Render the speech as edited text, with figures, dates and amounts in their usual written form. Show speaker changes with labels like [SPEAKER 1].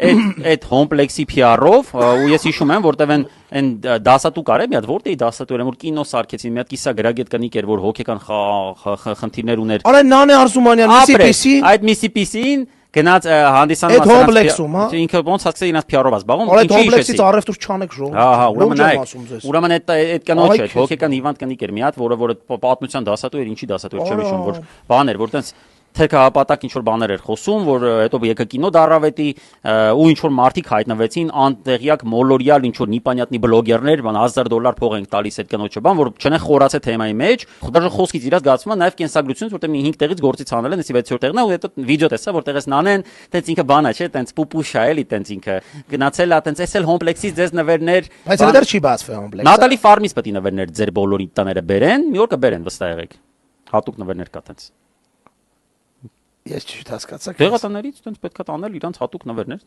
[SPEAKER 1] այդ հոմպլեքսի PR-ով ու ես հիշում եմ, որտեղ այն դասատու կարե մի հատ որտեի դասատու էր, որ կինո սարքեցին, մի հատ կիսագրագետ կնիկ էր, որ հոգեկան խնդիրներ ուներ։
[SPEAKER 2] Արա Նանե Արզումանյան, Միսսիպիսի։
[SPEAKER 1] Այդ Միսսիպիսին գնաց հանդիսանում
[SPEAKER 2] Այդ հոմպլեքսում, հա։
[SPEAKER 1] ինքը ոնց հասցե իրաց PR-ով զբաղվում,
[SPEAKER 2] ինչի հոմպլեքսից առևտուր չանեք ժողովուրդ։
[SPEAKER 1] Ուրեմն այդ կնոջ էր, հոգեկան հիվանդ կնիկ էր մի հատ, որը պատմության դասատու էր, ինչի դասատու էր, չեմ հիշում, որ բան էր, որ տենց թեկահապատակ ինչ-որ բաներ էր խոսում, որ հետո եկա կինո դարավետի ու ինչ-որ մարդիկ հայտնվեցին անտեղյակ մոլորյալ ինչ-որ նիպանյատնի բլոգերներ, բան $1000 փող ենք տալիս այդ կնոջը, բան, որ չնե խորացե թեմայի մեջ, դաժե խոսքից իրաց զգացվում է նաև կենսագրությունից, որտեղ մի 5 տեղից գործից անել են, այսի 6-րդ տեղն է ու հետո վիդեո տեսա, որտեղ էս նանեն, տենց ինքը բանա չէ, տենց պուպուշա էլի, տենց ինքը գնացել է, տենց էսել հոմպլեքսից ձեզ նվերներ,
[SPEAKER 2] բայց դա դեռ չի բացվել հոմպլեքսը։
[SPEAKER 1] Նատալի Ֆարմից պետք է նվերներ ձեր բոլորի տները բերեն, մի օր կբերեն, վստահ եղեք։ Հատուկ նվերներ կա տենց։
[SPEAKER 2] Ես ճիշտ հասկացա։
[SPEAKER 1] Դեղատներից տենց պետք է տանել իրանց հատուկ նվերներ։